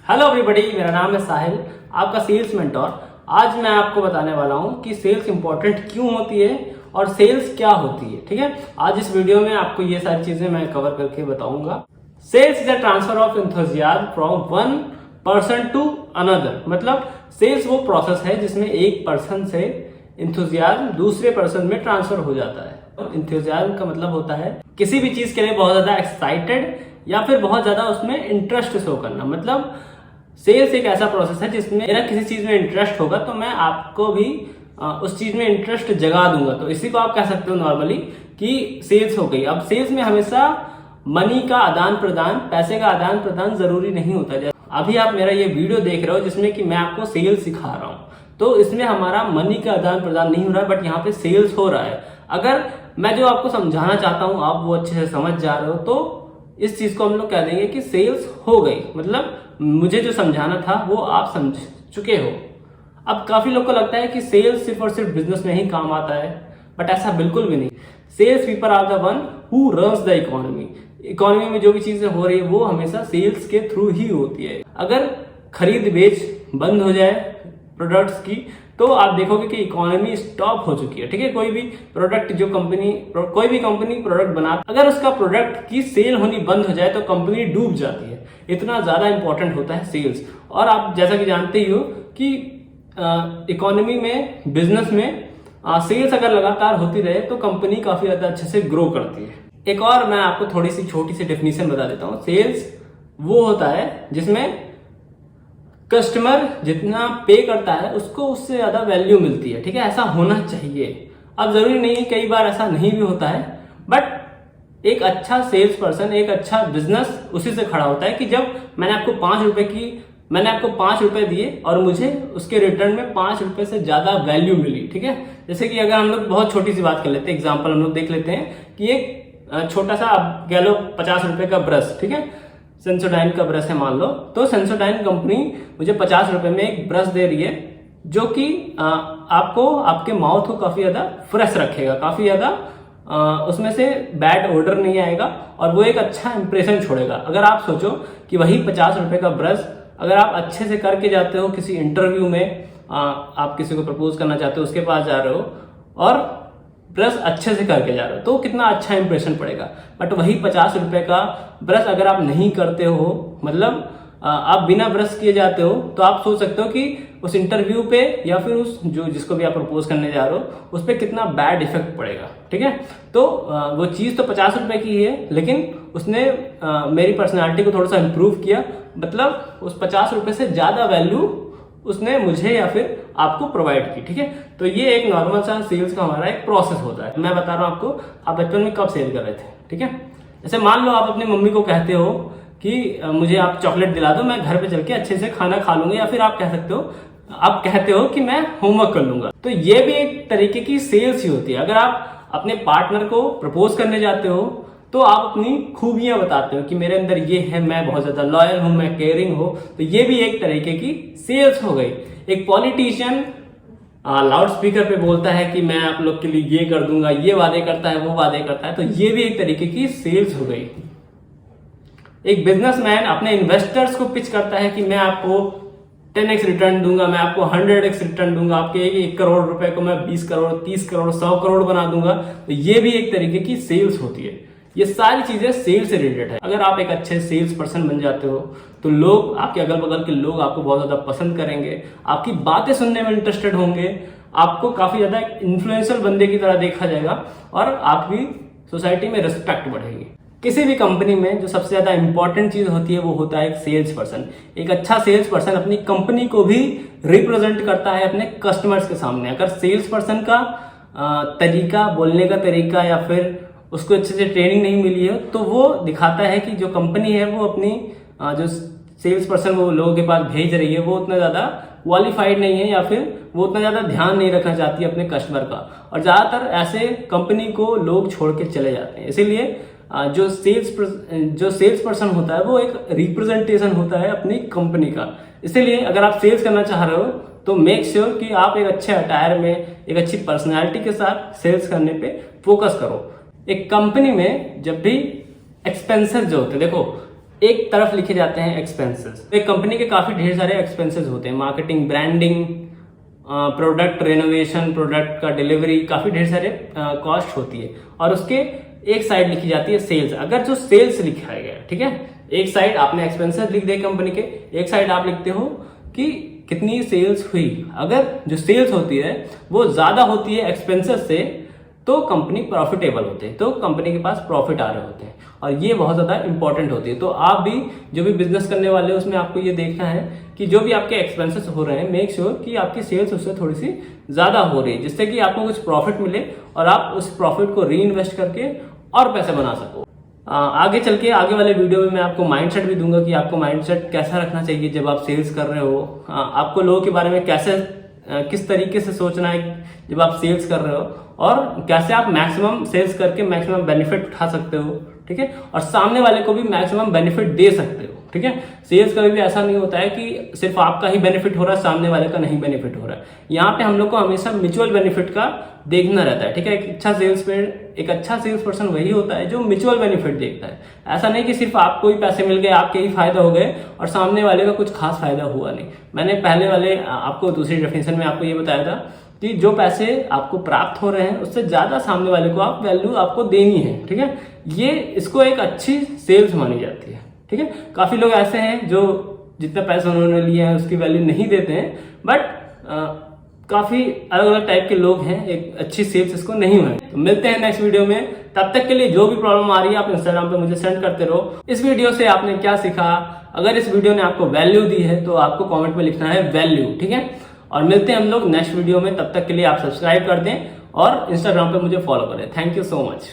Hello everybody, मेरा नाम है साहिल, आपका सेल्स मेंटोर। आज मैं आपको बताने वाला हूं कि सेल्स इंपॉर्टेंट क्यों होती है और सेल्स क्या होती है। ठीक है, आज इस वीडियो में आपको ये सारी चीजें मैं कवर करके बताऊंगा। Sales is a transfer of enthusiasm from one person to another. मतलब सेल्स वो प्रोसेस है जिसमें एक पर्सन से एंथुसियाज्म दूसरे पर्सन में ट्रांसफर हो जाता है। एंथुसियाज्म का मतलब होता है किसी भी चीज के लिए बहुत ज्यादा एक्साइटेड या फिर बहुत ज्यादा उसमें इंटरेस्ट शो करना। मतलब सेल्स एक ऐसा प्रोसेस है जिसमें मेरा किसी चीज में इंटरेस्ट होगा तो मैं आपको भी उस चीज में इंटरेस्ट जगा दूंगा। तो इसी को आप कह सकते हो नॉर्मली कि सेल्स हो गई। अब सेल्स में हमेशा मनी का आदान प्रदान, पैसे का आदान प्रदान जरूरी नहीं होता। अभी आप मेरा ये वीडियो देख रहे हो जिसमें कि मैं आपको सेल्स सिखा रहा हूं, तो इसमें हमारा मनी का आदान प्रदान नहीं हो रहा है, बट यहाँ पे सेल्स हो रहा है। अगर मैं जो आपको समझाना चाहता हूँ आप वो अच्छे से समझ जा रहे हो तो इस चीज को हम लोग कह देंगे कि सेल्स हो गई। मतलब मुझे जो समझाना था वो आप समझ चुके हो। अब काफी लोग को लगता है कि सेल्स सिर्फ और सिर्फ बिजनेस में ही काम आता है, बट ऐसा बिल्कुल भी नहीं। Sales people are the one who runs the economy. Economy में जो भी चीजें हो रही है वो हमेशा सेल्स के थ्रू ही होती है। अगर खरीद बेच बंद हो जाए प्रोडक्ट्स की तो आप देखोगे कि इकोनॉमी स्टॉप हो चुकी है। ठीक है, कोई भी कंपनी प्रोडक्ट बना, अगर उसका प्रोडक्ट की सेल होनी बंद हो जाए तो कंपनी डूब जाती है। इतना ज्यादा इंपॉर्टेंट होता है सेल्स। और आप जैसा कि जानते ही हो कि इकोनॉमी में, बिजनेस में सेल्स अगर लगातार होती रहे तो कंपनी काफी ज्यादा अच्छे से ग्रो करती है। एक और मैं आपको थोड़ी सी छोटी सी डेफिनेशन बता देता हूँ। सेल्स वो होता है जिसमें कस्टमर जितना पे करता है उसको उससे ज्यादा वैल्यू मिलती है। ठीक है, ऐसा होना चाहिए। अब जरूरी नहीं है, कई बार ऐसा नहीं भी होता है, बट एक अच्छा सेल्स पर्सन, एक अच्छा बिजनेस उसी से खड़ा होता है कि जब मैंने आपको 5 रुपए दिए और मुझे उसके रिटर्न में 5 रुपए से ज्यादा वैल्यू मिली। ठीक है, जैसे कि अगर हम लोग बहुत छोटी सी बात कर लेते हैं, एग्जाम्पल हम लोग देख लेते हैं कि एक छोटा सा आप कह लो 50 रुपए का ब्रश, ठीक है, सेंसोडाइन का ब्रश है मान लो, तो सेंसोडाइन कंपनी मुझे 50 रुपए में एक ब्रश दे रही है जो कि आपको आपके माउथ को काफी ज्यादा फ्रेश रखेगा, काफी ज्यादा उसमें से बैड ओडर नहीं आएगा और वो एक अच्छा इंप्रेशन छोड़ेगा। अगर आप सोचो कि वही 50 रुपए का ब्रश अगर आप अच्छे से करके जाते हो किसी इंटरव्यू में, आप किसी को प्रपोज करना चाहते हो, उसके पास जा रहे हो और ब्रश अच्छे से करके जा रहे हो तो कितना अच्छा इंप्रेशन पड़ेगा। बट वही 50 रुपए का ब्रश अगर आप नहीं करते हो, मतलब आप बिना ब्रश किए जाते हो, तो आप सोच सकते हो कि उस इंटरव्यू पे या फिर उस जिसको भी आप प्रपोज करने जा रहे हो उस पर कितना बैड इफेक्ट पड़ेगा। ठीक है, तो वो चीज तो 50 रुपए की है, लेकिन उसने मेरी पर्सनैलिटी को थोड़ा सा इंप्रूव किया। मतलब उस 50 रुपए से ज्यादा वैल्यू उसने मुझे या फिर आपको प्रोवाइड की। ठीक है, तो ये एक नॉर्मल सा सेल्स का हमारा एक प्रोसेस होता है। मैं बता रहा हूं आपको, आप बचपन में कब सेल कर रहे थे। ठीक है, जैसे मान लो आप अपनी मम्मी को कहते हो कि मुझे आप चॉकलेट दिला दो, मैं घर पे चल के अच्छे से खाना खा लूंगा, या फिर आप कहते हो कि मैं होमवर्क कर लूंगा। तो ये भी एक तरीके की सेल्स ही होती है। अगर आप अपने पार्टनर को प्रपोज करने जाते हो तो आप अपनी खूबियां बताते हो कि मेरे अंदर ये है, मैं बहुत ज्यादा लॉयल हूं, मैं केयरिंग हूं, तो ये भी एक तरीके की सेल्स हो गई। एक पॉलिटिशियन लाउड स्पीकर पे बोलता है कि मैं आप लोग के लिए ये कर दूंगा, ये वादे करता है, वो वादे करता है, तो ये भी एक तरीके की सेल्स हो गई। एक बिजनेसमैन अपने इन्वेस्टर्स को पिच करता है कि मैं आपको 10x रिटर्न दूंगा, मैं आपको 100x रिटर्न दूंगा, आपके 1 करोड़ रुपए को मैं 20 करोड़, 30 करोड़, 100 करोड़ बना दूंगा, तो ये भी एक तरीके की सेल्स होती है। ये सारी चीजें सेल्स से रिलेटेड है। अगर आप एक अच्छे सेल्स पर्सन बन जाते हो तो लोग, आपके अगल बगल के लोग आपको बहुत ज्यादा पसंद करेंगे, आपकी बातें सुनने में इंटरेस्टेड होंगे, आपको काफी ज्यादा इन्फ्लुएंशियल बंदे की तरह देखा जाएगा और आपकी सोसाइटी में रिस्पेक्ट बढ़ेगी। किसी भी कंपनी में जो सबसे ज्यादा इंपॉर्टेंट चीज होती है वो होता है एक सेल्स पर्सन। एक अच्छा सेल्स पर्सन अपनी कंपनी को भी रिप्रेजेंट करता है अपने कस्टमर्स के सामने। अगर सेल्स पर्सन का तरीका, बोलने का तरीका या फिर उसको अच्छे से ट्रेनिंग नहीं मिली है तो वो दिखाता है कि जो कंपनी है वो अपनी जो सेल्स पर्सन वो लोगों के पास भेज रही है वो उतना ज्यादा क्वालिफाइड नहीं है, या फिर वो उतना ज्यादा ध्यान नहीं रखना चाहती है अपने कस्टमर का। और ज्यादातर ऐसे कंपनी को लोग छोड़ के चले जाते हैं। इसीलिए जो सेल्स पर्सन होता है वो एक रिप्रेजेंटेशन होता है अपनी कंपनी का। इसीलिए अगर आप सेल्स करना चाह रहे हो तो मेक श्योर कि आप एक अच्छे अटायर में, एक अच्छी पर्सनैलिटी के साथ सेल्स करने पे फोकस करो। एक कंपनी में जब भी एक्सपेंसेस जो होते हैं, देखो एक तरफ लिखे जाते हैं एक्सपेंसेस। एक कंपनी के काफी ढेर सारे एक्सपेंसेस होते हैं, marketing, branding, product renovation, product का डिलीवरी, काफी ढेर सारे कॉस्ट होती है। और उसके एक साइड लिखी जाती है सेल्स। अगर जो सेल्स लिखा गया, ठीक है, एक साइड आपने एक्सपेंसेस लिख दिए कंपनी के, एक साइड आप लिखते हो कि कितनी सेल्स हुई। अगर जो सेल्स होती है वो ज्यादा होती है एक्सपेंसेस से, तो कंपनी प्रॉफिटेबल होते हैं, तो कंपनी के पास प्रॉफिट आ रहे होते हैं, और ये बहुत ज्यादा इंपॉर्टेंट होती है। तो आप भी जो भी बिजनेस करने वाले हो उसमें आपको ये देखना है कि जो भी आपके एक्सपेंसेस हो रहे हैं, मेक श्योर कि आपकी सेल्स उससे थोड़ी सी ज्यादा हो रही है, जिससे कि आपको कुछ प्रॉफिट मिले और आप उस प्रॉफिट को री इन्वेस्ट करके और पैसे बना सको। आगे चल के आगे वाले वीडियो में मैं आपको माइंडसेट भी दूंगा कि आपको माइंडसेट कैसा रखना चाहिए जब आप सेल्स कर रहे हो, आपको लोगों के बारे में कैसे किस तरीके से सोचना है जब आप सेल्स कर रहे हो, और कैसे आप मैक्सिमम सेल्स करके मैक्सिमम बेनिफिट उठा सकते हो, ठीक है, और सामने वाले को भी मैक्सिमम बेनिफिट दे सकते हो, ठीक है। सेल्स कभी भी ऐसा नहीं होता है कि सिर्फ आपका ही बेनिफिट हो रहा है, सामने वाले का नहीं बेनिफिट हो रहा है। यहाँ पे हम लोग को हमेशा म्यूचुअल बेनिफिट का देखना रहता है, ठीक है। एक अच्छा सेल्स पर्सन वही होता है जो म्यूचुअल बेनिफिट देखता है। ऐसा नहीं कि सिर्फ आपको ही पैसे मिल गए, आपके ही फायदा हो गए और सामने वाले का कुछ खास फायदा हुआ नहीं। मैंने पहले वाले आपको दूसरी डेफिनेशन में आपको ये बताया था कि जो पैसे आपको प्राप्त हो रहे हैं उससे ज्यादा सामने वाले को आप वैल्यू आपको देनी है, ठीक है। ये इसको एक अच्छी सेल्स मानी जाती है, ठीक है। काफी लोग ऐसे हैं जो जितना पैसा उन्होंने लिया है उसकी वैल्यू नहीं देते हैं, बट काफी अलग अलग टाइप के लोग हैं, एक अच्छी सेल्स इसको नहीं हुए। तो मिलते हैं नेक्स्ट वीडियो में, तब तक के लिए जो भी प्रॉब्लम आ रही है आप इंस्टाग्राम पे मुझे सेंड करते रहो। इस वीडियो से आपने क्या सीखा, अगर इस वीडियो ने आपको वैल्यू दी है तो आपको कॉमेंट में लिखना है वैल्यू, ठीक है। और मिलते हैं हम लोग नेक्स्ट वीडियो में, तब तक के लिए आप सब्सक्राइब कर दें और इंस्टाग्राम पे मुझे फॉलो करें। Thank you so much.